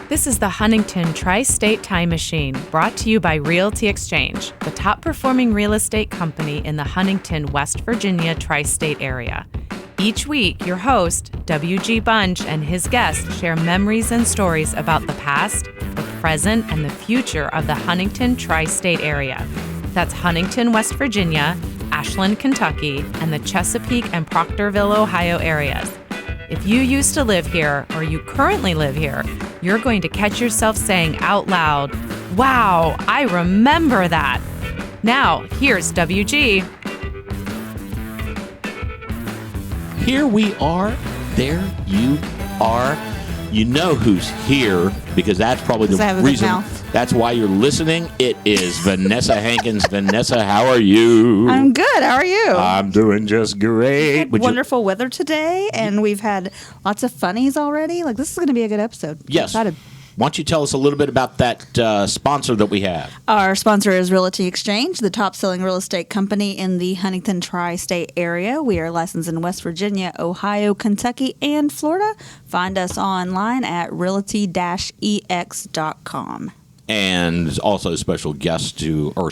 This is the Huntington Tri-State Time Machine, brought to you by Realty Exchange, the top-performing real estate company in the Huntington, West Virginia Tri-State Area. Each week, your host, W.G. Bunch, and his guests share memories and stories about the past, the present, and the future of the Huntington Tri-State Area. That's Huntington, West Virginia, Ashland, Kentucky, and the Chesapeake and Proctorville, Ohio areas. If you used to live here or you currently live here, you're going to catch yourself saying out loud, "Wow, I remember that." Now, here's WG. Here we are. There you are. You know who's here because that's probably the reason. That's why you're listening. It is Vanessa Hankins. Vanessa, how are you? I'm good. How are you? I'm doing just great. We've had wonderful weather today, and we've had lots of funnies already. Like, this is going to be a good episode. Yes. I'm excited. Why don't you tell us a little bit about that sponsor that we have? Our sponsor is Realty Exchange, the top-selling real estate company in the Huntington Tri-State Area. We are licensed in West Virginia, Ohio, Kentucky, and Florida. Find us online at realty-ex.com. And also special thanks to our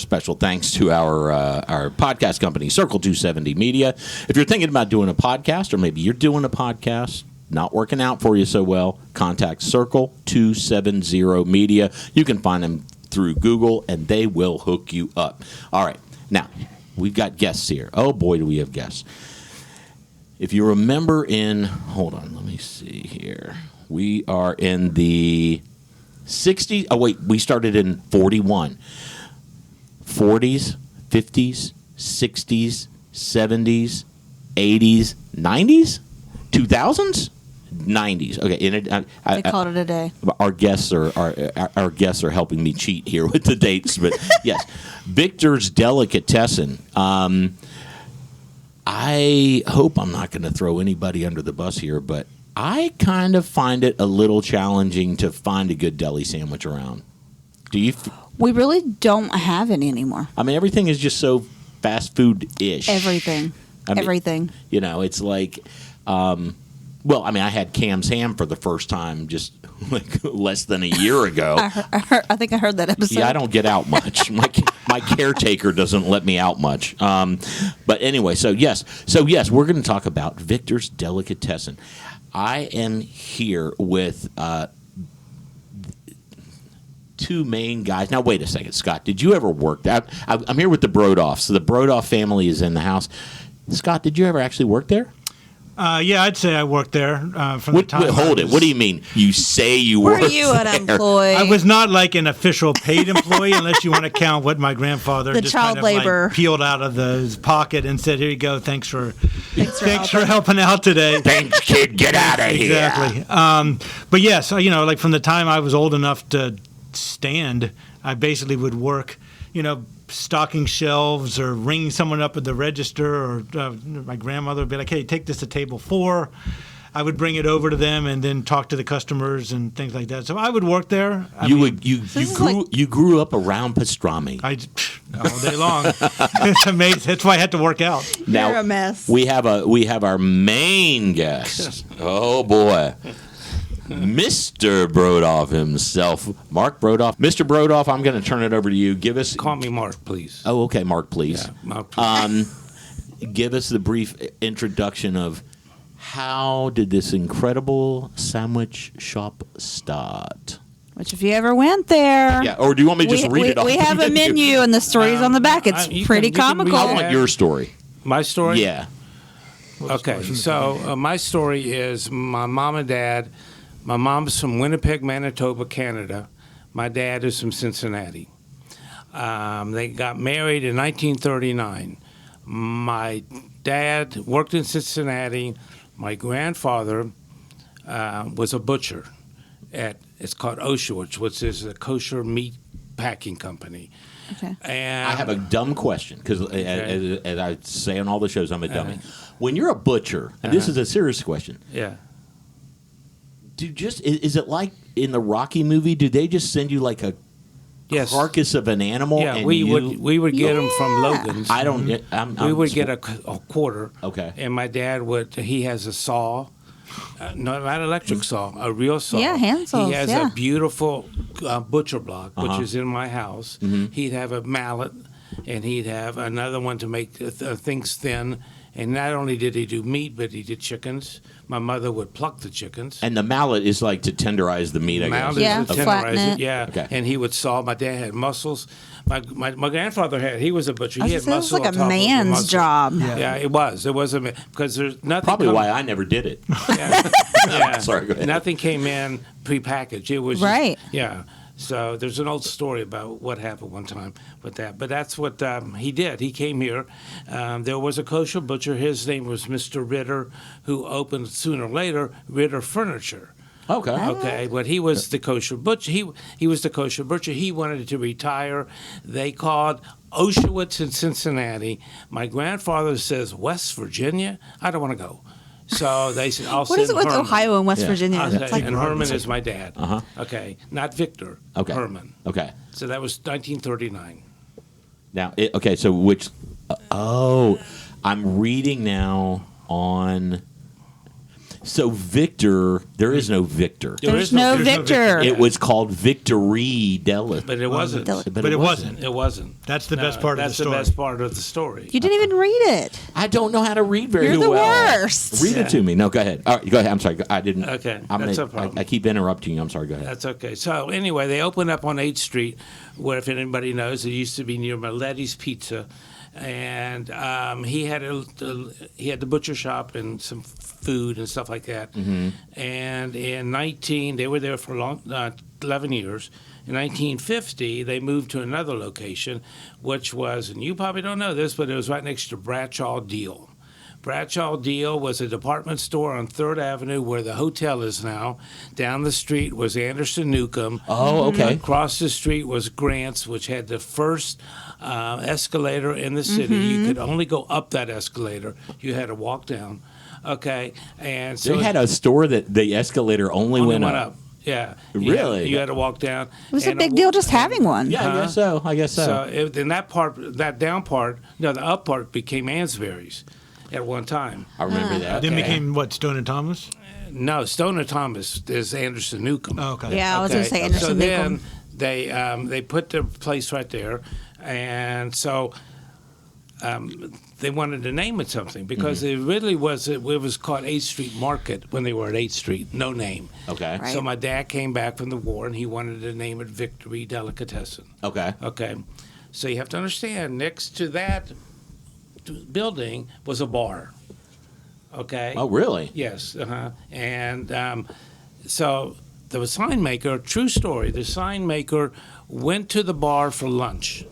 podcast company, Circle 270 Media. If you're thinking about doing a podcast, or maybe you're doing a podcast, not working out for you so well, contact Circle 270 Media. You can find them through Google, and they will hook you up. All right. Now, we've got guests here. Oh, boy, do we have guests. If you remember hold on, let me see here. We are in the 60s. Oh, wait, we started in 41. 40s, 50s, 60s, 70s, 80s, 90s, 2000s, 90s. Okay, They called it a day. Our guests are helping me cheat here with the dates, but yes, Victor's Delicatessen. I hope I'm not going to throw anybody under the bus here, but I kind of find it a little challenging to find a good deli sandwich around. Do you? We really don't have any anymore. I mean, everything is just so fast food-ish. Everything. Everything. You know, it's like, I had Cam's Ham for the first time just like less than a year ago. I think I heard that episode. Yeah, I don't get out much. My caretaker doesn't let me out much. But anyway, so yes, we're going to talk about Victor's Delicatessen. I am here with two main guys. Now, wait a second, Scott. Did you ever work there? I'm here with the Brodofs. So the Brodofs family is in the house. Scott, did you ever actually work there? Yeah, I'd say I worked there from the time. Hold it. What do you mean? You say you worked there? Were you an employee? I was not like an official paid employee, unless you want to count what my grandfather the just child kind of labor peeled out of his pocket and said, "Here you go. Thanks for helping out today." Thanks, kid. Get out of here. Exactly. But yes, like from the time I was old enough to stand, I basically would work, stocking shelves or ringing someone up at the register, or my grandmother would be like, "Hey, take this to table 4." I would bring it over to them and then talk to the customers and things like that. So I would work there. You grew up around pastrami. All day long. It's amazing. That's why I had to work out. Now, you're a mess. We have our main guest. Oh boy. Mr. Brodofs himself, Mark Brodofs. Mr. Brodofs, I'm going to turn it over to you. Call me Mark, please. Oh, okay, Mark, please. Yeah, Mark, please. Give us the brief introduction of how did this incredible sandwich shop start? Which, if you ever went there, yeah, or do you want me to just read it off? We have a menu, and the story's on the back. It's pretty comical. I want your story. My story? Yeah. Okay, so my story is my mom and dad. My mom's from Winnipeg, Manitoba, Canada. My dad is from Cincinnati. They got married in 1939. My dad worked in Cincinnati. My grandfather was a butcher it's called Oshowitz, which is a kosher meat packing company. Okay. And I have a dumb question because, as I say on all the shows, I'm a dummy. When you're a butcher, and this is a serious question. Yeah. Is it like in the Rocky movie? Do they just send you like a carcass of an animal? Yeah, and we would get them from Logan's. I don't. We would get a quarter. Okay. And my dad he has a saw, No, not electric saw, a real saw. Yeah, hand saws, He has yeah. a beautiful butcher block, which is in my house. He'd have a mallet, and he'd have another one to make things thin. And not only did he do meat, but he did chickens. My mother would pluck the chickens. And the mallet is like to tenderize the meat, I guess. Mallet Yeah, is to flatten tenderize it. Yeah, Okay. and he would saw. My dad had muscles. My grandfather he was a butcher. He had It was muscle. like on a top of the man's muscle. job. Yeah, it was. It was because there's nothing. Probably why I never did it. Yeah. Sorry, go ahead. Nothing came in prepackaged. It was just- Right. yeah. So there's an old story about what happened one time with that. But that's what he did. He came here. There was a kosher butcher. His name was Mr. Ritter, who opened sooner or later Ritter Furniture. Okay. Okay, but he was the kosher butcher. He was the kosher butcher. He wanted to retire. They called Auschwitz in Cincinnati. My grandfather says, West Virginia? I don't want to go. So they said, I'll What send is it with Herman. Ohio and West Yeah. Virginia? I'll It's say- like, and Herman is my dad. Uh-huh. Okay, not Victor. Okay. Herman. Okay. So that was 1939. Now, so which? I'm reading now on. So Victor, there is no Victor. there's no Victor. It was called Victory Deli. But it wasn't. Deli- But it wasn't. It wasn't. That's the best part of the That's story. the best part of the story. You didn't even read it. I don't know how to read very You're the well. worst. Read it to me. No, go ahead. All right, go ahead. I'm sorry. I didn't. Okay, I'm that's gonna- no problem. I keep interrupting you. I'm sorry. Go ahead. That's okay. So anyway, they opened up on 8th Street, where if anybody knows, it used to be near Miletti's Pizza, and he had the butcher shop and some food and stuff like that. And in they were there for 11 years. In 1950, they moved to another location, which was, and you probably don't know this, but it was right next to Bradshaw Deal. Bradshaw Deal was a department store on 3rd Avenue where the hotel is now. Down the street was Anderson Newcomb. Oh, okay. Across the street was Grant's, which had the first escalator in the city. You could only go up that escalator. You had to walk down. Okay, and so They had a store that the escalator only only went up. Yeah. Really? You had to walk down. It was a And big deal just having one. Yeah, I guess so. I guess so. So in that down part, no, the up part became Ansbury's at one time. I remember that. Then Okay. became what, Stone and Thomas? No, Stoner Thomas is Anderson Newcomb. Oh, okay. Yeah, I was going to say So Anderson then Newcomb. they put the place right there, and so they wanted to name it something because it really was. It was called 8th Street Market when they were at 8th Street. No name. Okay. Right. So my dad came back from the war and he wanted to name it Victory Delicatessen. Okay. Okay, so you have to understand next to that building was a bar. Okay. Oh, really? Yes, and so the sign maker, true story, the sign maker went to the bar for lunch.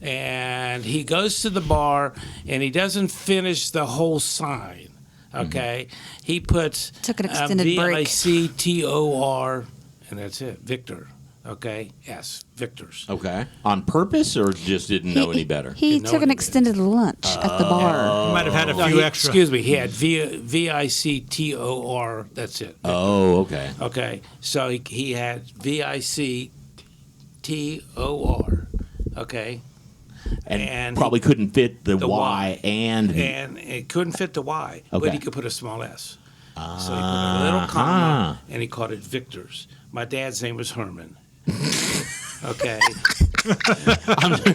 And he goes to the bar and he doesn't finish the whole sign. Okay? He puts Took an extended break. Victor, and that's it, Victor. Okay? Yes, Victor's. Okay. On purpose or just didn't know any better? He Didn't know took an any extended lunch at the bar. He might have had a No, few extra. Excuse me, he had Victor, that's it. Oh, okay. Okay, so he had Victor, okay? And probably couldn't fit the Y and the. And it couldn't fit the Y, Okay. but he could put a small S. So he put a little comma, Uh-huh. and he called it Victor's. My dad's name was Herman. Okay.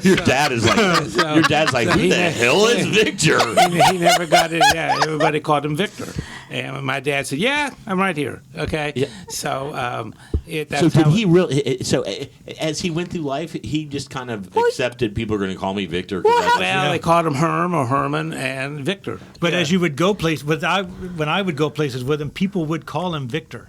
Your dad is like. Your dad's like. Who the hell is Victor? He never got it. Yeah, everybody called him Victor. And my dad said, "Yeah, I'm right here." Okay. Yeah. So that's So did how he really? So as he went through life, he just kind of accepted people are going to call me Victor. 'Cause that's- Well, they called him Herm or Herman and Victor. But Yeah. as you would go places, when I would go places with him, people would call him Victor,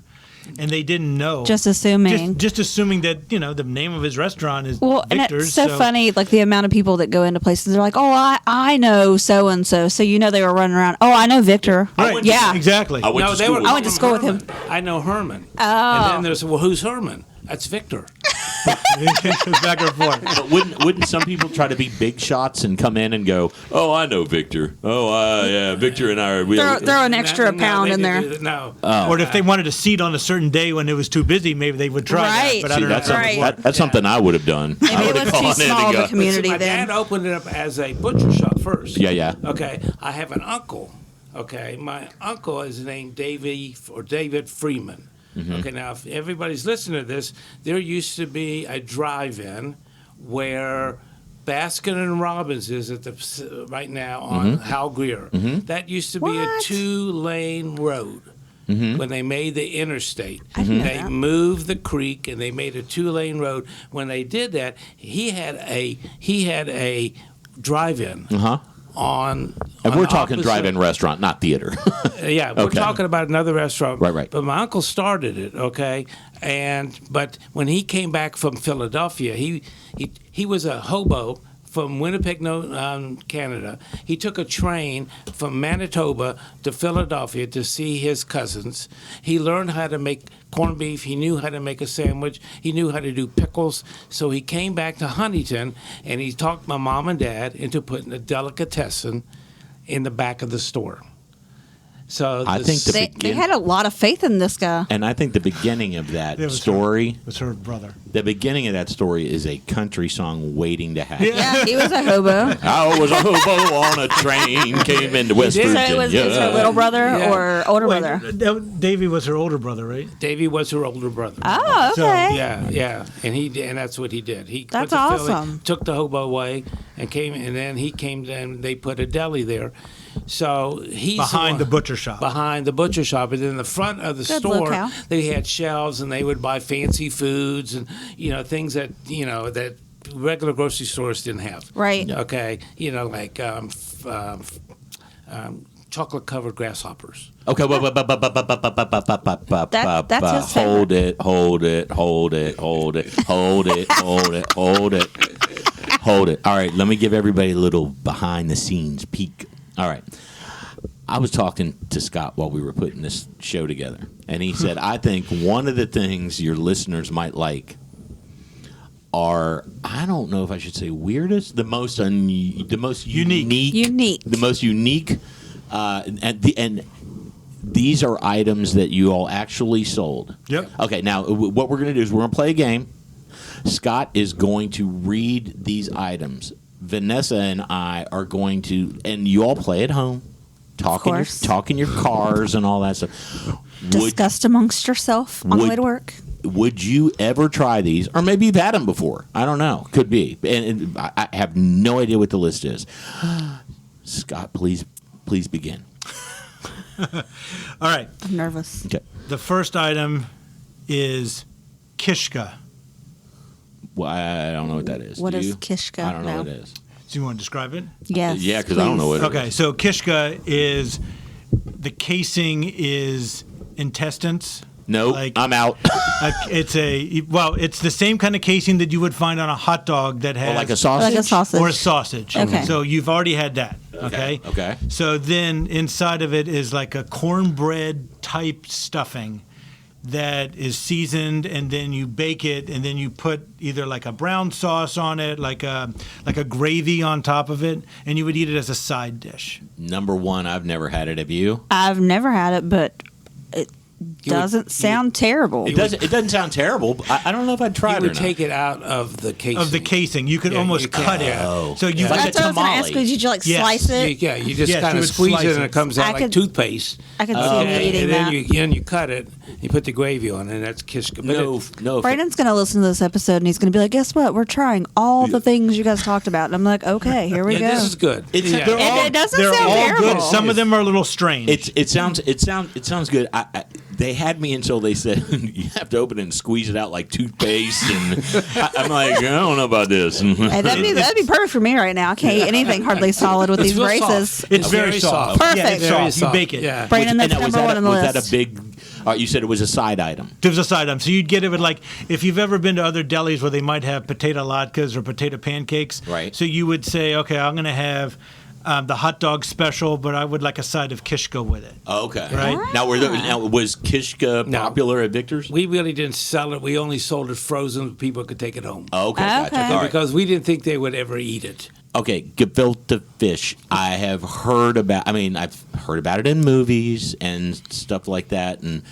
and they didn't know. Just assuming. Just assuming that the name of his restaurant is Well, and Victor's. it's so funny, like the amount of people that go into places. They're like, "Oh, I know so and so." So they were running around. Oh, I know Victor. Right. Yeah. Exactly. I went to school with I went to school with him. I know Herman. Oh. And then there's, well, who's Herman? That's Victor. Back and forth. But wouldn't some people try to be big shots and come in and go, "Oh, I know Victor. Oh, yeah, Victor and I are." Throw an extra No, pound they in there. didn't do that. No. Or if they wanted a seat on a certain day when it was too busy, maybe they would try Right. that. But I See, don't know. that's, if that would Right. work. that's something I would have done. I Maybe it would have was too gone in small and of go, a community My then. dad opened it up as a butcher shop first. Yeah, yeah. Okay. I have an uncle. Okay, my uncle is named David Freeman. Okay, now if everybody's listening to this, there used to be a drive-in where Baskin and Robbins is at the right now on Hal Greer. That used to be a 2-lane road. When they made the interstate, they moved the creek and they made a 2-lane road. When they did that, he had a drive-in on. And on we're talking opposite- drive-in restaurant, not theater. Yeah, we're Okay. talking about another restaurant. Right. But my uncle started it, okay? But when he came back from Philadelphia, he was a hobo from Winnipeg, Canada. He took a train from Manitoba to Philadelphia to see his cousins. He learned how to make corned beef. He knew how to make a sandwich. He knew how to do pickles. So he came back to Huntington, and he talked my mom and dad into putting a delicatessen in the back of the store. So I think the They had a lot of faith in this guy. And I think the beginning of that It was story, was her brother. the beginning of that story is a country song waiting to happen. Yeah, he was a hobo. I was a hobo on a train, came into West did? So Virginia. it was his her little brother Yeah. or older Wait, brother? Davey was her older brother, right? Davy was her older brother. Oh, So, okay. Yeah, and that's what he did. He That's went to Philly, awesome. took the hobo away, and then he came. And they put a deli there. So he's Behind the one- butcher shop. Behind the butcher shop, and in the front of the Good store, locale. they had shelves, and they would buy fancy foods and things that that regular grocery stores didn't have. Right. Okay. Like chocolate covered grasshoppers. Okay, That's his hold it. All right, let me give everybody a little behind the scenes peek. All right. I was talking to Scott while we were putting this show together, and he said, I think one of the things your listeners might like are, I don't know if I should say weirdest, the most unique, Unique. the most unique, and these are items that you all actually sold. Yep. Okay, now what we're going to do is we're going to play a game. Scott is going to read these items. Vanessa and I are going to, and you all play at home, talk in your cars and all that stuff. Discussed amongst yourself on the way to work. Would you ever try these? Or maybe you've had them before. I don't know. Could be. And I have no idea what the list is. Scott, please begin. All right. I'm nervous. Okay. The first item is kishka. Well, I don't know what that is. What Do is you? kishka? I don't know No. what it is. Do you want to describe it? Yes. Yeah, because I don't know what it is. Okay, so kishka is the casing is intestines. Nope, Like- I'm out. It's the same kind of casing that you would find on a hot dog that has Or like a sausage? Like a sausage. or a sausage. Okay. So you've already had that. Okay. Okay. So then inside of it is like a cornbread type stuffing that is seasoned, and then you bake it, and then you put either like a brown sauce on it, like a gravy on top of it, and you would eat it as a side dish. Number one, I've never had it. Have you? I've never had it, but it doesn't sound terrible. It doesn't sound terrible. But I don't know if I'd try You it or would not. take it out of the casing. Of the casing, you could Yeah, almost you can- cut it. yeah. Oh. So you Like a That's what I was going to ask. tamale. Did you like Yes. slice it? Yeah, you just Yes, kind you of would squeeze slice it, and it. it comes I out like could- toothpaste. I could see me eating and that. then you cut it. You put the gravy on, it, and that's kishka. But No. Brandon's going to listen to this episode and he's going to be like, guess what? We're trying all the things you guys talked about. And I'm like, okay, here we yeah, go. this is good. It's- yeah. they're all- It doesn't They're sound all terrible. good. Some of them are a little strange. It sounds good. They had me until they said you have to open it and squeeze it out like toothpaste, and I'm like, I don't know about this. Hey, that'd be perfect for me right now. I can't eat anything hardly solid with It's these real braces. soft. It's very soft. Perfect. Yeah, it's Very soft. You bake it. Yeah. Brandon, that's And now, number one on the was list. that a big? You said it was a side item. There's a side item. So you'd get it with, like, if you've ever been to other delis where they might have potato latkes or potato pancakes. Right. So you would say, okay, I'm going to have the hot dog special, but I would like a side of kishka with it. Oh, okay. Right. Now, was Kishka No. popular at Victor's? We really didn't sell it. We only sold it frozen. People could take it home. Oh, okay. Gotcha. Okay. All right. Because we didn't think they would ever eat it. Okay, gefilte fish. I have heard about. I mean, I've heard about it in movies and stuff like that, and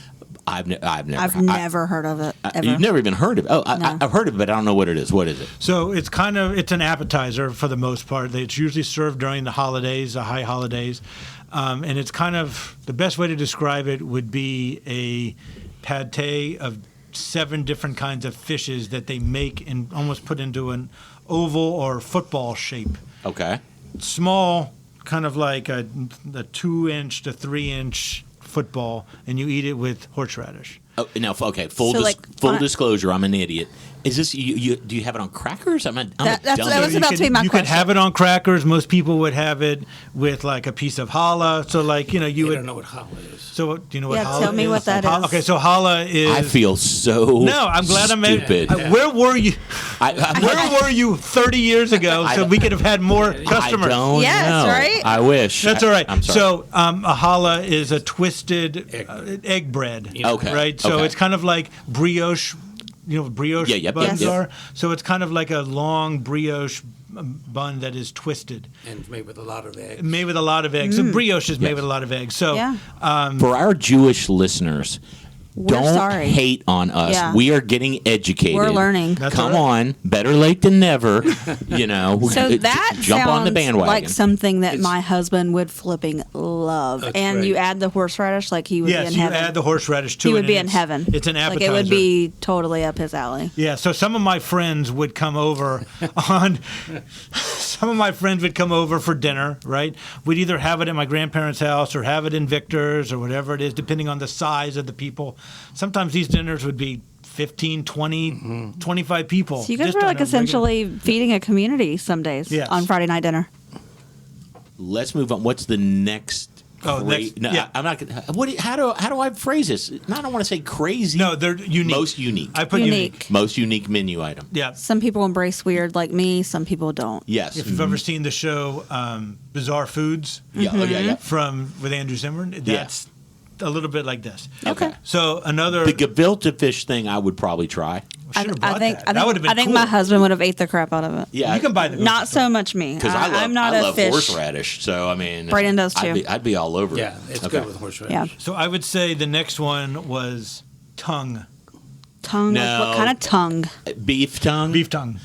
I've never heard of it. Ever. You've never even heard of it. Oh, No. I've heard of it, but I don't know what it is. What is it? So it's an appetizer for the most part. It's usually served during the holidays, the high holidays. And it's kind of, the best way to describe it would be a pate of 7 different kinds of fishes that they make and almost put into an oval or football shape. Okay. Small, kind of like a 2-inch to 3-inch football, and you eat it with horseradish. Oh, now, okay. Full So, disclosure. I'm an idiot. Is this you? Do you have it on crackers? I'm a dummy. That was about to be my You question. could have it on crackers. Most people would have it with like a piece of challah. So like you You would. don't know what challah is. So do you know what Yeah, challah is? tell me what that is. Okay, so challah is. I feel so. No, I'm glad I'm stupid. Where were you? I'm Where were you 30 years ago so we could have had more customers? I don't Yes, know. right? I wish. That's all right. I'm sorry. So a challah is a twisted egg bread. Okay. Right. So Okay. it's kind of like brioche. You know what brioche Yeah, yep, buns yep. are? So it's kind of like a long brioche bun that is twisted, And made with a lot of eggs. made with a lot of eggs. So brioche is made with a lot of eggs. So Yeah. For our Jewish listeners, We're don't sorry. hate on us. Yeah. We are getting educated. We're learning. That's Come all on, better late than never. You know, So that jump on the sounds bandwagon. like something that my husband would flipping love. That's And great. you add the horseradish, like he would be yes, in you heaven. add the horseradish to it. he would and be in it's- heaven. It's an appetizer. Like it would be totally up his alley. Yeah, so some of my friends would come over for dinner, right? We'd either have it at my grandparents' house or have it in Victor's or whatever it is, depending on the size of the people. Sometimes these dinners would be 15, 20, 25 people. So you guys just were on like a regular- essentially feeding a community some days Yes. on Friday night dinner. Let's move on. What's the next? Oh, next- no, yeah. I'm not. What? How do I phrase this? I don't want to say crazy. No, they're unique. Most unique. I put unique. Most unique menu item. Yeah. Some people embrace weird like me, some people don't. Yes. If you've ever seen the show Bizarre Foods Yeah. Oh, yeah. Yeah. with Andrew Zimmern, that's a little bit like this. Okay. So another. The gefilte fish thing, I would probably try. Should have brought that. I That would have been think cool. my husband would have ate the crap out of it. Yeah. You can buy the Not so much me. Because I'm not I a love fish. horseradish. So I mean, Brayden does too. I'd be all over. Yeah, it. it's Okay. good with horseradish. Yeah. So I would say the next one was tongue, Tongue. Like No. what kind of tongue? Beef tongue. beef tongue.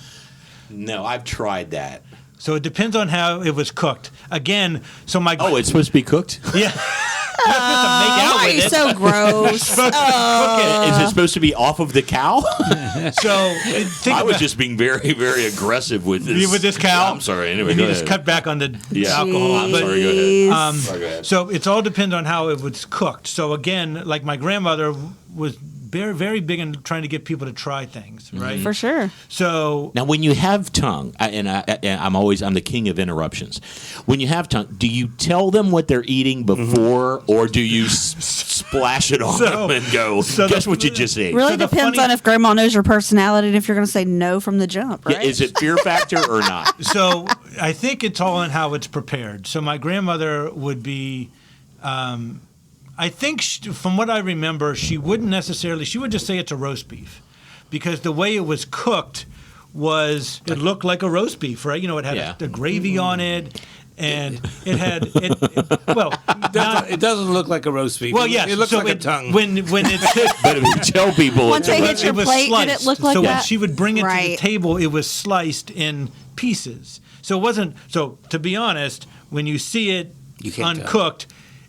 No, I've tried that. So it depends on how it was cooked. Again, so my Oh, it's supposed to be cooked. yeah. You're not supposed to make out Why are with you it. so gross? Supposed to cook it. Is it supposed to be off of the cow? So think I was about- just being very, very aggressive with this. with this cow. I'm sorry. Anyway, You go need ahead. to cut back on the Yeah. alcohol. I'm but- sorry. Go ahead. Jeez. Sorry, go ahead. So it's all depends on how it was cooked. So again, like my grandmother was very, very big in trying to get people to try things, right? For sure. So Now, when you have tongue, and I'm the king of interruptions. When you have tongue, do you tell them what they're eating before, or do you splash it on So- them and go, so guess the- what you just ate? Really So the depends funny- on if grandma knows your personality and if you're going to say no from the jump, right? Yeah, is it fear factor or not? So I think it's all in how it's prepared. So my grandmother would be, I think from what I remember, she wouldn't necessarily, she would just say it's a roast beef because the way it was cooked was, it looked like a roast beef, right? You know, it had Yeah. the gravy on it and it had, It doesn't look like a roast beef. well, yes. It looks so like a tongue. When it's But if you tell people, Once it's a they roast- hit your was plate, did it sliced. look like so when that? she would bring it to the Right. table, it was sliced in pieces. So it wasn't. So to be honest, when you see it You can't uncooked,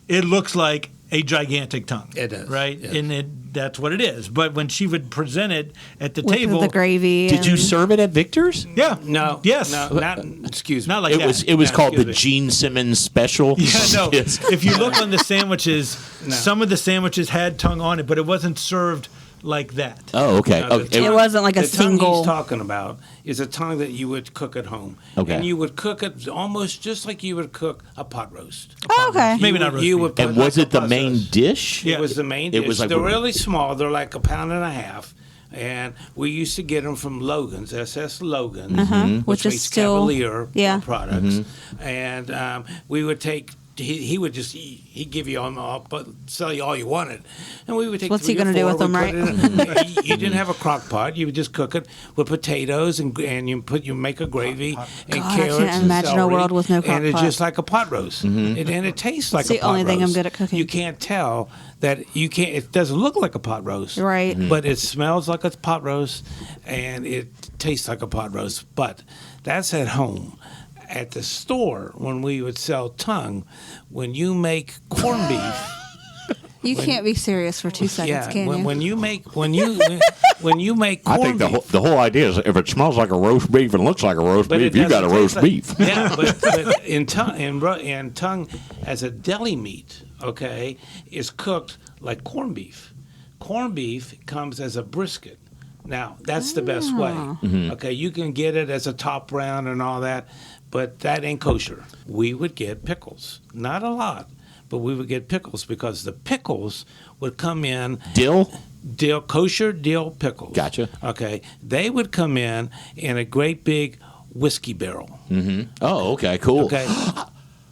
it looks like a gigantic tongue. It does, right? yes. And that's what it is. But when she would present it at the With table, the gravy. Did you and- serve it at Victor's? yeah, No. yes, No, not, excuse me. not like It that. was Yeah, called the excuse me. Gene Simmons special. Yeah, no. Yes. If you look on the sandwiches, No. some of the sandwiches had tongue on it, but it wasn't served like that. Oh, okay. No, Okay. It wasn't like a the tongue single. he's talking about is a tongue that you would cook at home. Okay. And you would cook it almost just like you would cook a pot roast. Oh, okay. Maybe You not would- roast you beef. would put And was like it the a pot main roast. dish? Yeah. It was the main It dish. was like They're what- really small. They're like 1.5 pounds. And we used to get them from Logan's, SS Logan's, Which is makes still- Cavalier yeah. products. And we would take. He would just he'd give you all but sell you all you wanted, and we would take. What's he 3 or gonna do 4, with them, we put right? it in- you didn't have a crock pot. You would just cook it with potatoes and you make a gravy and God, I carrots. can't and imagine a celery, world with no crock And it's pot. just like a pot roast, and it tastes like It's a the pot only thing I'm roast. good at cooking. You can't tell that you can't. It doesn't look like a pot roast, Right. But it smells like a pot roast, and it tastes like a pot roast. But that's at home. at the store when we would sell tongue, when you make corned beef. You can't be serious for 2 seconds, can you? When you make corned I think the whole idea is if it smells like a roast beef and looks like a roast But beef, it you got a doesn't roast taste like- beef. Yeah, but in tongue as a deli meat, okay, is cooked like corned beef. Corned beef comes as a brisket. Now, that's the best way. Okay, you can get it as a top round and all that, but that ain't kosher. We would get pickles. Not a lot, but we would get pickles because the pickles would come in. Dill? Kosher dill pickles. Gotcha. Okay, they would come in a great big whiskey barrel. Oh, okay, cool. Okay.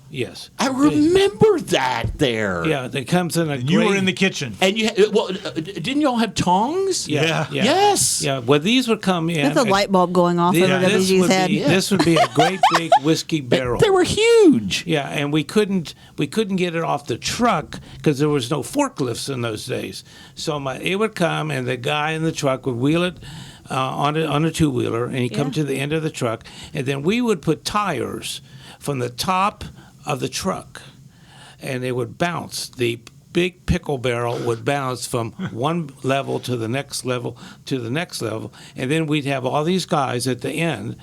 Yes. I remember that there. Yeah, that comes in a You great. were in the kitchen. And didn't y'all have tongs? Yeah. Yes. Yeah. Well, these would come in. That's a light bulb going off over WG's head. This would be a great big whiskey barrel. They were huge. Yeah, and we couldn't get it off the truck because there was no forklifts in those days. So it would come, and the guy in the truck would wheel it on a two-wheeler, and he'd come to the end of the truck, and then we would put tires from the top of the truck, and they would bounce. The big pickle barrel would bounce from one level to the next level to the next level, and then we'd have all these guys at the end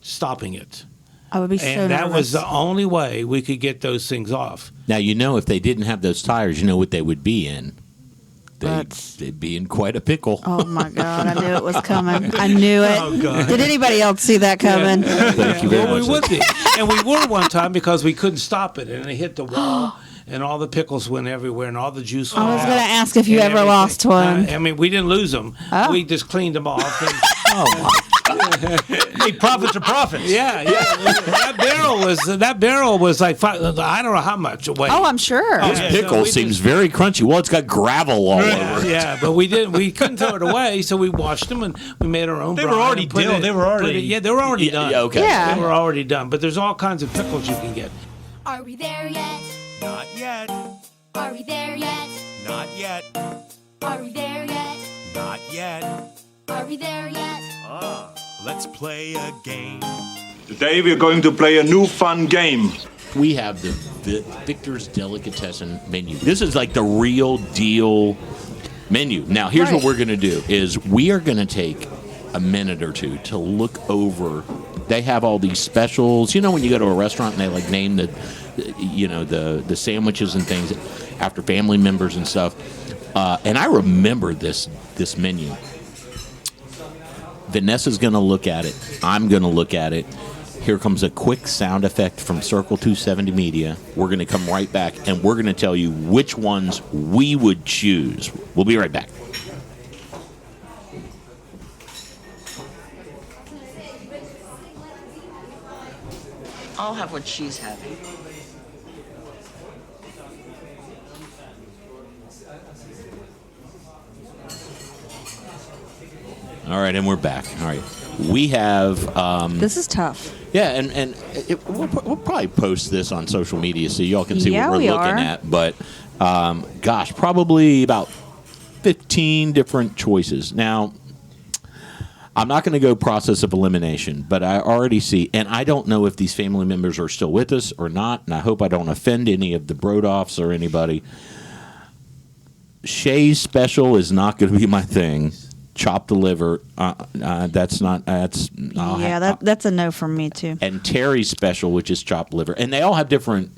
stopping it. I would be so And that nervous. was the only way we could get those things off. Now, if they didn't have those tires, you know what they would be in? They'd be in quite a pickle. Oh my God! I knew it was coming. I knew it. Oh, God. Did anybody else see that coming? Thank you very Well, much. we would be. And we were one time because we couldn't stop it, and it hit the wall, and all the pickles went everywhere, and all the juice went I was out, going to ask if you and ever everything. lost one. I mean, we didn't lose them. Oh. We just cleaned them off. And, Hey, profits are profits. yeah. That barrel was like I don't know how much away. Oh, I'm sure. This Yeah, pickle so we seems very crunchy. Well, it's got gravel all over it. Yeah, but we couldn't throw it away, so we washed them and we made our own. They were brine already and put dill. it- They were already- put it- yeah, they were already done. Yeah, okay. Yeah. They were already done. But there's all kinds of pickles you can get. Are we there yet? Not yet, Are we there yet? not yet, Are we there yet? not yet. Are we there yet? Let's play a game. Today we're going to play a new fun game. We have the Victor's Delicatessen menu. This is like the real deal menu. Now, here's what Right. we're going to do is we are going to take a minute or two to look over. They have all these specials. You know when you go to a restaurant and they like name the sandwiches and things after family members and stuff. And I remember this menu. Vanessa's going to look at it. I'm going to look at it. Here comes a quick sound effect from Circle 270 Media. We're going to come right back, and we're going to tell you which ones we would choose. We'll be right back. I'll have what she's having. All right, and we're back. All right. We have, This is tough. yeah, and we'll probably post this on social media so y'all can see Yeah, what we're we looking are. at. But, gosh, probably about 15 different choices. Now, I'm not going to go process of elimination, but I already see, and I don't know if these family members are still with us or not, and I hope I don't offend any of the Brodofs or anybody. Shay's special is not going to be my thing. Chopped the liver, that's not. That's That's a no from me too. and Terry's special, which is chopped liver, and they all have different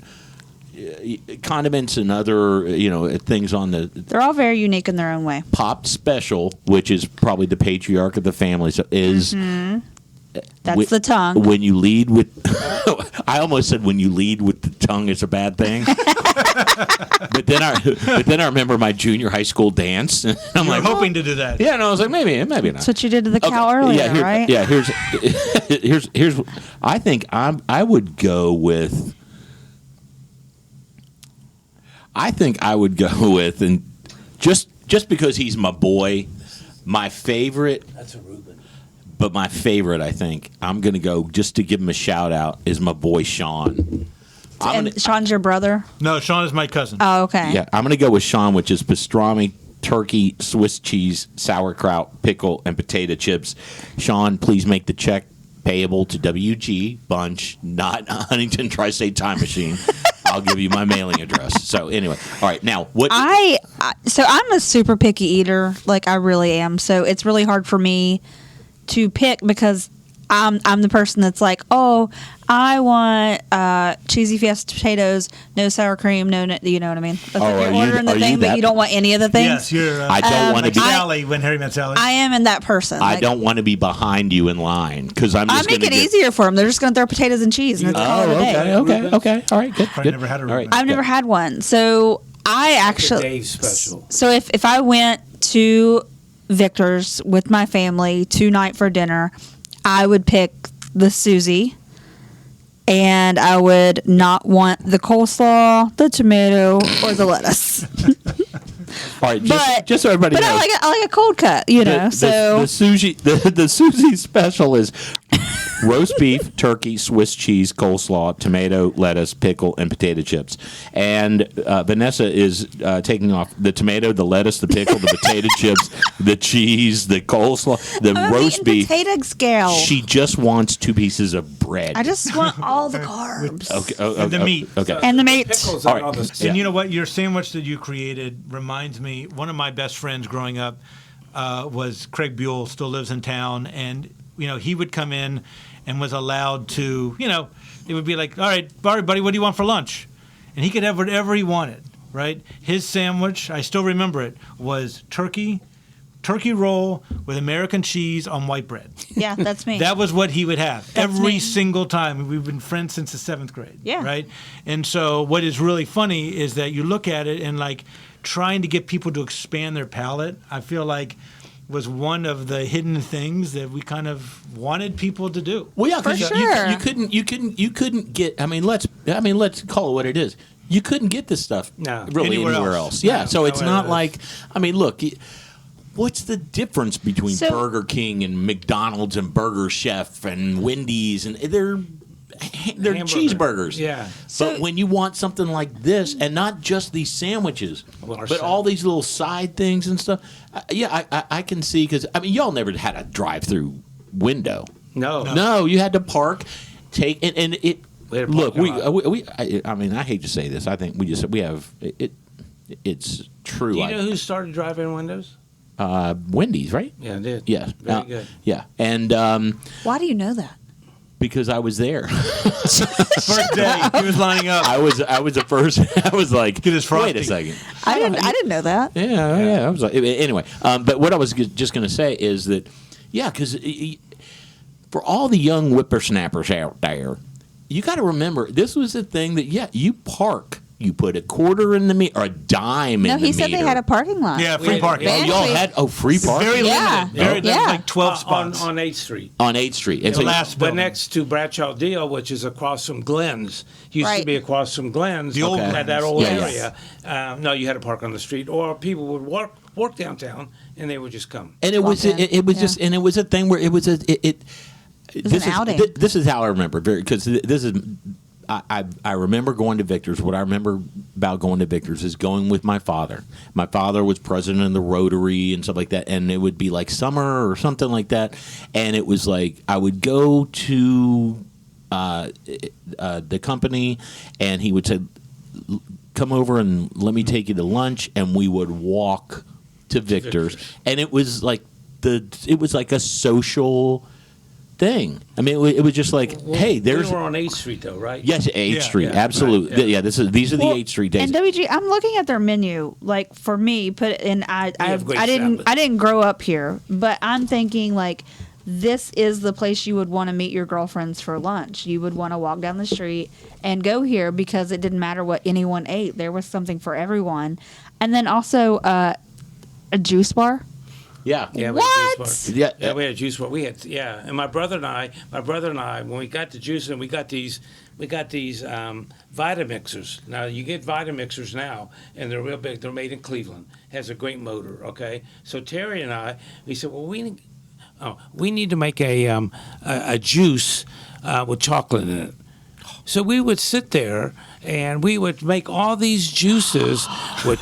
condiments and other things on the They're all very unique in their own way. popped special, which is probably the patriarch of the family. So is That's the tongue. When you lead with, I almost said when you lead with the tongue is a bad thing. but then I remember my junior high school dance. And I'm You were like, hoping to do that. yeah, and I was like, maybe not. That's what you did to the cow earlier, right? Yeah, here's. I think I would go with. And just because he's my boy, my favorite. That's a Reuben. But my favorite, I think, I'm going to go just to give him a shout out, is my boy Sean. And Sean's your brother? No, Sean is my cousin. Oh, okay. Yeah, I'm going to go with Sean, which is pastrami, turkey, Swiss cheese, sauerkraut, pickle, and potato chips. Sean, please make the check payable to WG Bunch, not Huntington Tri-State Time Machine. I'll give you my mailing address. So anyway, all right. Now, what? So I'm a super picky eater, like I really am. So it's really hard for me to pick because I'm the person that's like, oh, I want cheesy Fiesta potatoes, no sour cream, you know what I mean? Like you're ordering the thing, but you don't want any of the things. Yes, you're. I don't want to be Sally when Harry met Sally. I am in that person. I don't want to be behind you in line because I make it easier for them. They're just going to throw potatoes and cheese, and it's call it a day. Okay. All right, good. I've never had a Reuben. All right, I've never had one, so I actually Dave's special. So if I went to Victor's with my family tonight for dinner, I would pick the Susie, and I would not want the coleslaw, the tomato, or the lettuce. All right, just so everybody but knows. I like a cold cut, you know. The Susie special is roast beef, turkey, Swiss cheese, coleslaw, tomato, lettuce, pickle, and potato chips. And Vanessa is taking off the tomato, the lettuce, the pickle, the potato chips, the cheese, the coleslaw, the roast beef. Potato scale. She just wants 2 pieces of bread. I just want all the carbs. Okay, and the meat. Okay. And the meat. Pickles All are right. on the And you know what? Your sandwich that you created reminds me. One of my best friends growing up was Craig Buell. Still lives in town, and he would come in and was allowed to. It would be like, all right, buddy, what do you want for lunch? And he could have whatever he wanted. Right? His sandwich, I still remember it, was turkey roll with American cheese on white bread. Yeah, that's me. That was what he would have That's every me. single time. We've been friends since the 7th grade. Yeah. Right? And so what is really funny is that you look at it and like trying to get people to expand their palate, I feel like was one of the hidden things that we kind of wanted people to do. Well, yeah, For because sure. you couldn't get. I mean, let's call it what it is. You couldn't get this stuff really anywhere else. Yeah, so it's not like. I mean, look. What's the difference between Burger King and McDonald's and Burger Chef and Wendy's and they're cheeseburgers. Yeah. But when you want something like this, and not just these sandwiches, but all these little side things and stuff, I can see because y'all never had a drive-through window. No, you had to park, take and it. Look, I hate to say this. I think we have it. It's true. Do you know who started drive-in windows? Wendy's, right? Yeah, I did. Yeah, Very good. Yeah, and Why do you know that? because I was there. First day, he was lining up. I was the first. I was like, Get his frosty. wait a second. I didn't know that. Yeah. I was like, anyway. But what I was just going to say is that, because for all the young whippersnappers out there, you got to remember this was the thing that you park. You put a quarter in the meter or a dime in the meter. No, he said they had a parking lot. Yeah, free parking. Oh, y'all had free parking? Very Yeah. limited. There was like 12 spots. On 8th Street. On 8th Street. And The last But building. next to Bradshaw Deal, which is across from Glenn's, used Right. to be across from Glenn's. The old Had that Glenn's. old Yeah, area. No, you had to park on the street, or people would work downtown, and they would just come. And it was it was just and it was a thing where it was this an outing. This is how I remember because this is I remember going to Victor's. What I remember about going to Victor's is going with my father. My father was president of the Rotary and stuff like that, and it would be like summer or something like that. And it was like I would go to the company, and he would say, "Come over and let me take you to lunch," and we would walk to Victor's, and it was like a social thing. I mean, it was just like, hey, there's. We were on 8th Street, though, right? Yes, 8th Street, yeah, absolutely. right, Yeah, these are the 8th Street days. And WG, I'm looking at their menu. Like for me, I have great didn't grow up here, but I'm thinking like this is the place you would want to meet your girlfriends for lunch. You would want to walk down the street and go here because it didn't matter what anyone ate. There was something for everyone, and then also a juice bar. Yeah. Yeah, we What? had a juice bar. Yeah. We had a juice bar. And my brother and I, when we got the juice, and we got these Vitamixers. Now you get Vitamixers now, and they're real big. They're made in Cleveland. Has a great motor. Okay, so Terry and I, we said, well, we need to make a juice with chocolate in it. So we would sit there And we would make all these juices with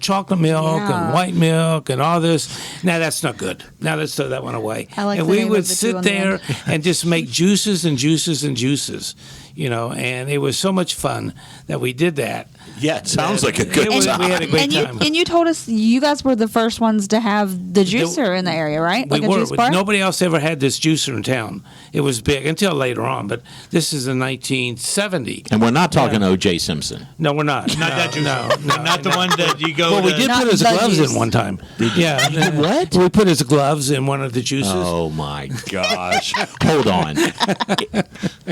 chocolate milk and white milk and all this. Now that's not good. Now let's throw that one away. I like and the we name would of the two sit on the there end. and just make juices and juices and juices, and it was so much fun that we did that. Yeah, it sounds like a good time. We had a great time. And you told us you guys were the first ones to have the juicer in the area, right? We Like a were. juice bar? Nobody else ever had this juicer in town. It was big until later on, but this is in 1970. And we're not talking O.J. Simpson. No, we're not. Not that juicer. Not the one that you go Well, we to. did Not put his the gloves juice. in one time. Yeah. did what? We put his gloves in one of the juices. Oh my gosh. Hold on.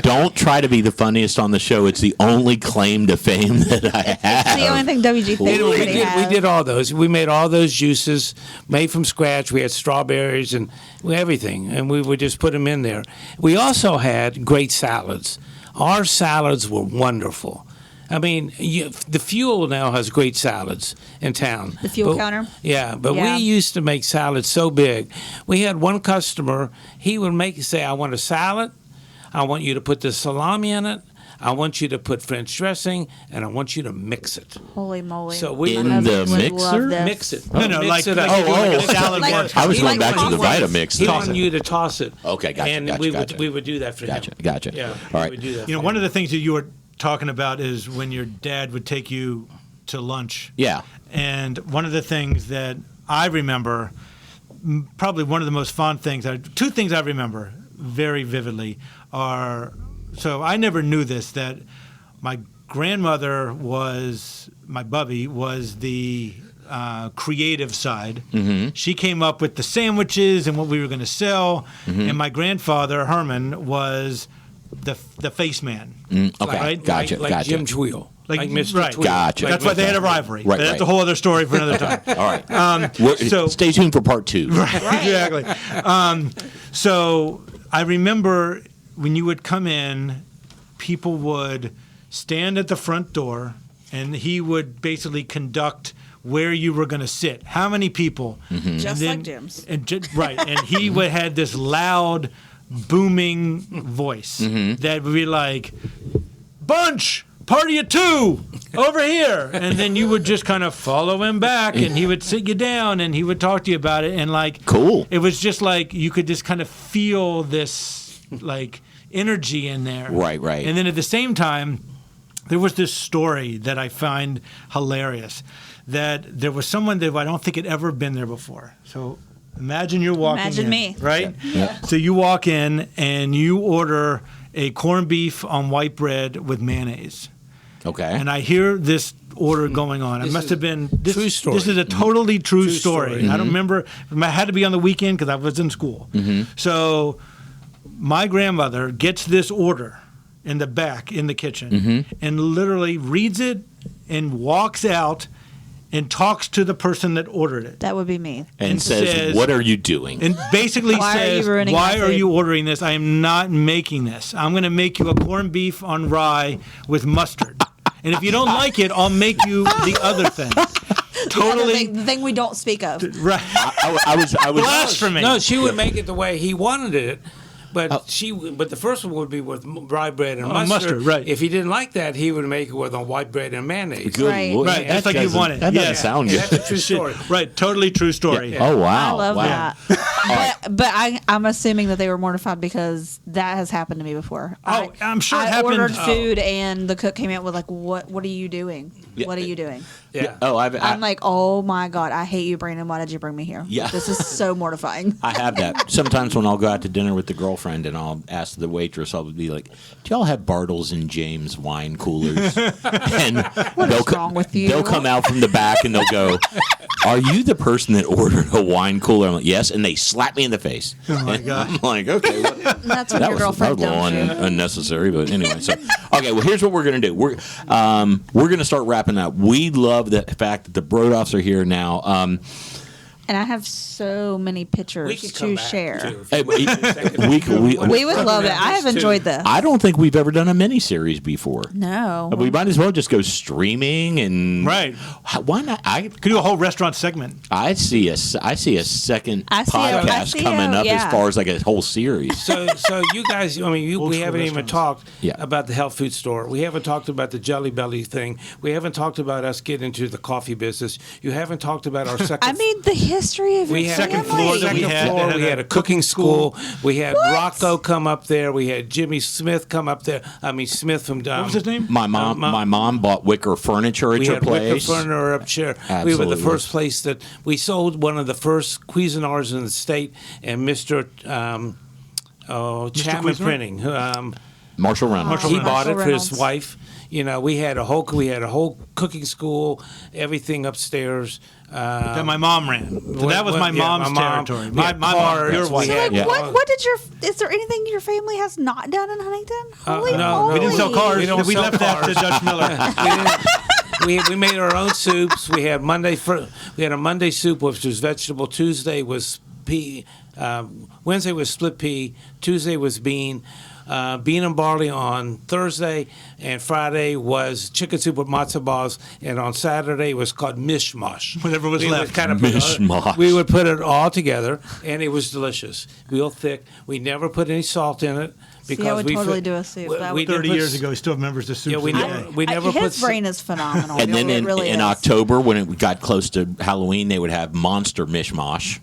Don't try to be the funniest on the show. It's the only claim to fame that I have. It's the only thing WG thinks We that he has. did all those. We made all those juices made from scratch. We had strawberries and everything, and we would just put them in there. We also had great salads. Our salads were wonderful. I mean, the Fuel now has great salads in town. The Fuel counter? Yeah, but Yeah. we used to make salads so big. We had one customer, he would say, I want a salad. I want you to put the salami in it. I want you to put French dressing, and I want you to mix it. Holy moly. So we In My the husband would mixer? love this. Mix it. No, Mix like it up. you're doing like a salad Like- bar. I was He going back to wanted- the Vitamix. He wanted you to toss it. Okay, gotcha, And gotcha, we gotcha. would do that for Gotcha, him. gotcha. Yeah. All right. We would do that. You know, for one him. of the things that you were talking about is when your dad would take you to lunch. Yeah. And one of the things that I remember, probably one of the most fond things, two things I remember very vividly are, so I never knew this, that my grandmother my bubby was the creative side. Mm-hmm. She came up with the sandwiches and what we were going to sell. Mm-hmm. And my grandfather, Herman, was the face man. Okay, Right? gotcha, like gotcha. Jim Tweel. Like Mr. Right. Tweel. Gotcha. That's why they had a rivalry. Right, But that's right. a whole other story for another time. All right. So Stay tuned for part 2. exactly. So I remember when you would come in, people would stand at the front door, and he would basically conduct where you were going to sit, how many people, Mm-hmm. Just and like Jim's. and right, and he would had this loud, booming voice that would be like, "Bunch, party of 2, over here," and then you would just kind of follow him back, and he would sit you down, and he would talk to you about it, and like, Cool. it was just like you could just kind of feel this like energy in there, Right, right. and then at the same time, there was this story that I find hilarious. That there was someone that I don't think had ever been there before. So imagine you're walking Imagine in, me. right? Yeah. So you walk in and you order a corned beef on white bread with mayonnaise. Okay. And I hear this order going on. It This must is have been this. true story. This is a totally true, True story. story. I don't remember. It had to be on the weekend because I was in school. So my grandmother gets this order in the back in the kitchen and literally reads it and walks out and talks to the person that ordered it. That would be me. and says, "What are you doing?" And basically Why are you says, ruining "Why my are food?" you ordering this? I am not making this. I'm going to make you a corned beef on rye with mustard. And if you don't like it, I'll make you the other thing." Totally The thing we don't speak of. right. I was Blasphemy. No, she would make it the way he wanted it. But but the first one would be with rye bread and mustard. mustard, right. If he didn't like that, he would make it with a white bread and mayonnaise. Good Right. Lord. Right, that's That like you doesn't- want it. That doesn't Yeah. sound And good. that's a true story. Right, totally true story. Yeah. Oh wow! I love wow. that. But I'm assuming that they were mortified because that has happened to me before. Oh, I'm sure it I happened- ordered food and the cook came out with like, "What are you doing? Yeah. What are you doing?" Yeah. Oh, I'm like, "Oh my god, I hate you, Brandon. Why did you bring me here? Yeah. This is so mortifying." I have that. Sometimes when I'll go out to dinner with the girlfriend and I'll ask the waitress, I'll be like, "Do y'all have Bartles and James wine coolers?" And What is wrong with you? They'll come out from the back and they'll go, "Are you the person that ordered a wine cooler?" I'm like, "Yes," and they slap me in the face. Oh my God. I'm like, "Okay, well, And that's when that your was girlfriend a little dumps you. unnecessary." But anyway, so okay. Well, here's what we're gonna do. We're gonna start wrapping up. We love the fact that the Brodofs are here now. And I have so many pictures to share. Hey, we would love it. I have enjoyed this. I don't think we've ever done a miniseries before. No. We might as well just go streaming and Why not? I could do a whole restaurant segment. I see a second podcast coming up as far as like a whole series. So you guys, I mean, we haven't even talked about the health food store. We haven't talked about the Jelly Belly thing. We haven't talked about us getting into the coffee business. You haven't talked about our second. I mean, the history of your second family. floor. We had a cooking school. We had Rocco come up there. We had Jimmy Smith come up there. I mean, Smith from what was his name? My mom bought Wicker furniture at your place. Wicker furniture up there. Absolutely. We were the first place that we sold one of the first Cuisinarts in the state, and Mr. Chapman Printing, Marshall Reynolds. He bought it for his wife. You know, we had a whole cooking school, everything upstairs. That my mom ran. So that was my mom's territory. My mom, your wife. What did is there anything your family has not done in Huntington? Holy no, we didn't sell cars. We left that to Judge Miller. We made our own soups. We had a Monday soup, which was vegetable. Tuesday was pea. Wednesday was split pea. Tuesday was bean. Bean and barley on Thursday, and Friday was chicken soup with matzo balls, and on Saturday it was called mishmash. Whatever was left. Mishmash. We would put it all together, and it was delicious, real thick. We never put any salt in it. Because I would totally do a soup. 30 years ago, he still remembers the soup. Yeah, we never put. His brain is phenomenal. And then really in October, when it got close to Halloween, they would have Monster Mishmash.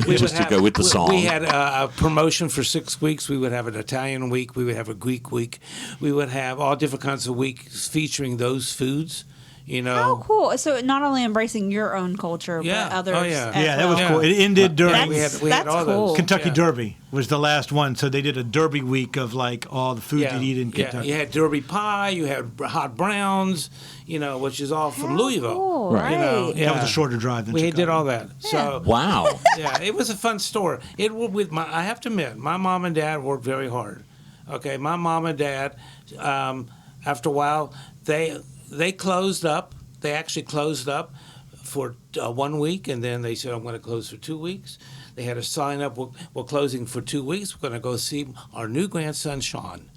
Just to go with the song. We had a promotion for 6 weeks. We would have an Italian week. We would have a Greek week. We would have all different kinds of weeks featuring those foods. You know. How cool! So not only embracing your own culture, but others. Oh, yeah. That was cool. It ended during we had all cool. those. Kentucky Derby was the last one, so they did a Derby week of like all the food you'd eat in Kentucky. You had Derby pie. You had hot browns. You know, which is all from Louisville. Cool, Right. You know, That was a shorter drive than we Chicago. did all that. So Wow. yeah, it was a fun store. I have to admit, my mom and dad worked very hard. Okay, my mom and dad, after a while, they closed up. They actually closed up for 1 week, and then they said, I'm going to close for 2 weeks. They had a sign up, we're closing for 2 weeks. We're going to go see our new grandson, Sean.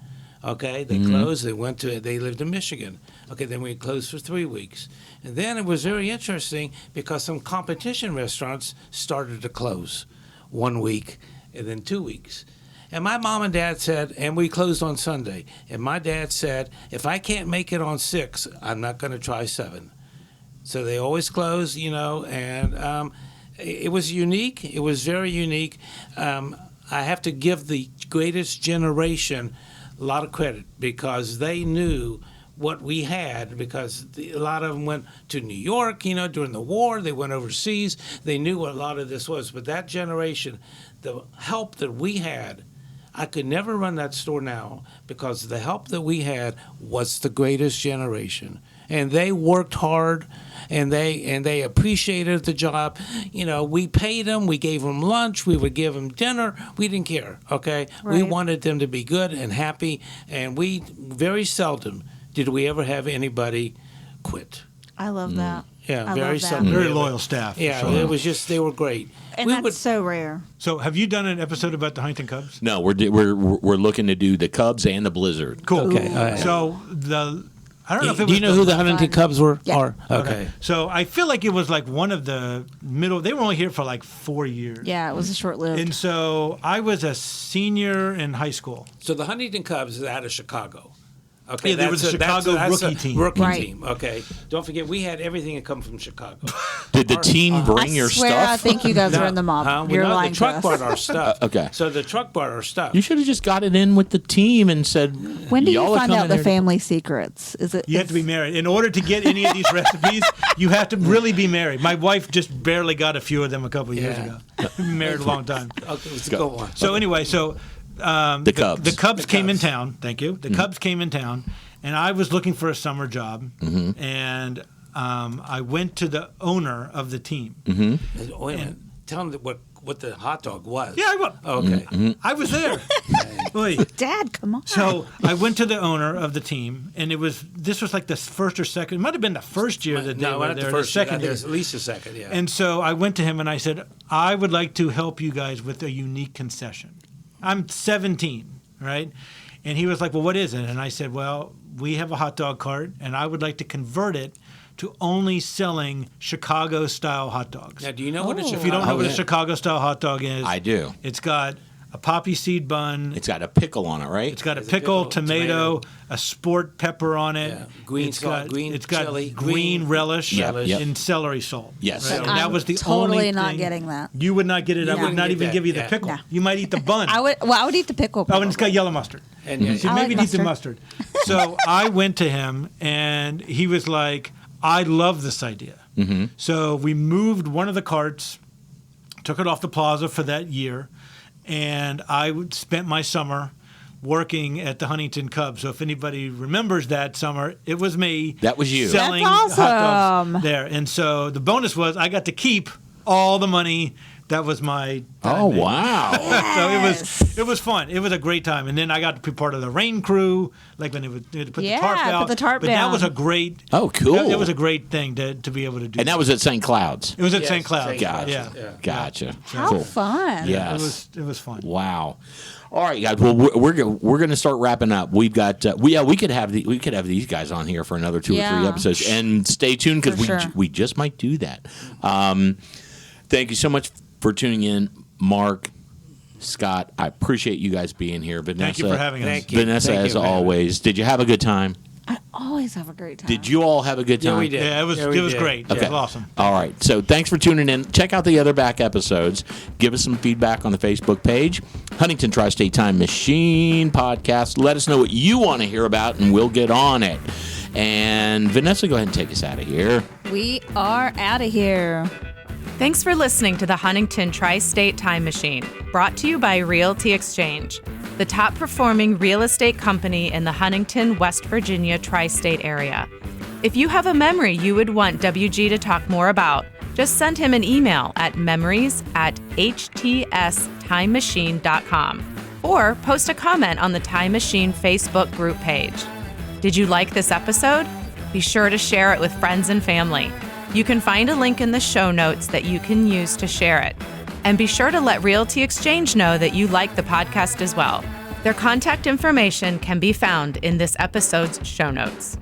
Okay, they closed. They lived in Michigan. Okay, then we closed for 3 weeks. And then it was very interesting because some competition restaurants started to close 1 week and then 2 weeks. And my mom and dad said, and we closed on Sunday. And my dad said, if I can't make it on 6, I'm not going to try 7. So they always close, you know, and it was unique. It was very unique. I have to give the greatest generation a lot of credit because they knew what we had because a lot of them went to New York, you know, during the war. They went overseas. They knew what a lot of this was. But that generation, the help that we had, I could never run that store now because the help that we had was the greatest generation. And they worked hard, and they appreciated the job. You know, we paid them, we gave them lunch, we would give them dinner. We didn't care, okay? Right. We wanted them to be good and happy, and we very seldom did we ever have anybody quit. I love that. Yeah, I very love that. seldom. Very loyal staff. Yeah, for sure. it was just, they were great. And that's so rare. So, have you done an episode about the Huntington Cubs? No, we're looking to do the Cubs and the Blizzard. Cool. Okay. So I don't know if it was. Do you know who the Huntington Cubs were? Yeah. Are? Okay. So I feel like it was like one of the middle. They were only here for like 4 years. Yeah, it was a short-lived. And so I was a senior in high school. So the Huntington Cubs is out of Chicago. Okay, Yeah, there was a Chicago rookie team. Rookie Right. team. Okay, don't forget we had everything that come from Chicago. Did the team bring your I swear, stuff? I think you guys are in the mob. You're lying the to truck us. brought our stuff. Okay. So the truck brought our stuff. You should have just got it in with the team and said, When do you "Y'all are find coming out the here to-" family secrets? Is it? You have to be married. In order to get any of these recipes, you have to really be married. My wife just barely got a few of them a couple of years Yeah. ago. We've been married a long time. Okay, let's go on. So anyway, The Cubs. The Cubs came in Cubs. town. Thank you. The Cubs came in town, and I was looking for a summer job, and I went to the owner of the team. Wait a minute. Tell them what what the hot dog was. Yeah, I was. Okay. I was there. Oy. Dad, come on. So I went to the owner of the team, and this was like the first or second. It might have been the first year that they were not there. the first. second I think year. it's at least the second. Yeah. And so I went to him and I said, I would like to help you guys with a unique concession. I'm 17, right? And he was like, well, what is it? And I said, well, we have a hot dog cart, and I would like to convert it to only selling Chicago-style hot dogs. Now, do you know what a If you don't know what a Chicago-style hot dog is, I do. It's got a poppy seed bun. It's got a pickle on it, right? It's got a pickle, tomato, a sport pepper on it. Yeah. Green salt, green it's got chili, green relish Yep. and celery salt. Yes. Right? And I'm that was the totally only not thing. getting that. You would not get it. I No. would not Get even that, give you the yeah. pickle. No. You might eat the bun. I would eat the pickle. Oh, and it's got yellow mustard. And yeah, So I maybe like it needs the mustard. So I went to him, and he was like, I love this idea. Mm-hmm. So we moved one of the carts, took it off the plaza for that year, and I spent my summer working at the Huntington Cubs. So if anybody remembers that summer, it was me. That was you. Selling That's hot awesome. dogs there. And so the bonus was I got to keep all the money. That was my time Oh, there. wow. So it was fun. It was a great time. And then I got to be part of the rain crew, like when they would put the tarp Yeah, out. put the tarp but down. that was a great. Oh, cool. It was a great thing to be able to do. And that was at St. Cloud's. It was at Yes, St. Cloud. St. Gotcha. Yeah. Gotcha. How Cool. fun. Yes. It was fun. Wow. All right, guys. Well, we're going to start wrapping up. We've got we could have these guys on here for another 2 or 3 Yeah. episodes, and stay tuned because For sure. we just might do that. Thank you so much for tuning in, Mark, Scott. I appreciate you guys being here. Vanessa, Thank you for having us. Thank you. Vanessa, Thank you as for having always. Did you have a good time? I always have a great time. Did you all have a good time? Yeah, we did. Yeah, it was we did. great. It Okay. was awesome. All right. So thanks for tuning in. Check out the other back episodes. Give us some feedback on the Facebook page, Huntington Tri-State Time Machine Podcast. Let us know what you want to hear about, and we'll get on it. And Vanessa, go ahead and take us out of here. We are out of here. Thanks for listening to the Huntington Tri-State Time Machine, brought to you by Realty Exchange, the top performing real estate company in the Huntington, West Virginia Tri-State Area. If you have a memory you would want WG to talk more about, just send him an email at memories@HTSTimemachine.com or post a comment on the Time Machine Facebook group page. Did you like this episode? Be sure to share it with friends and family. You can find a link in the show notes that you can use to share it. And be sure to let Realty Exchange know that you like the podcast as well. Their contact information can be found in this episode's show notes.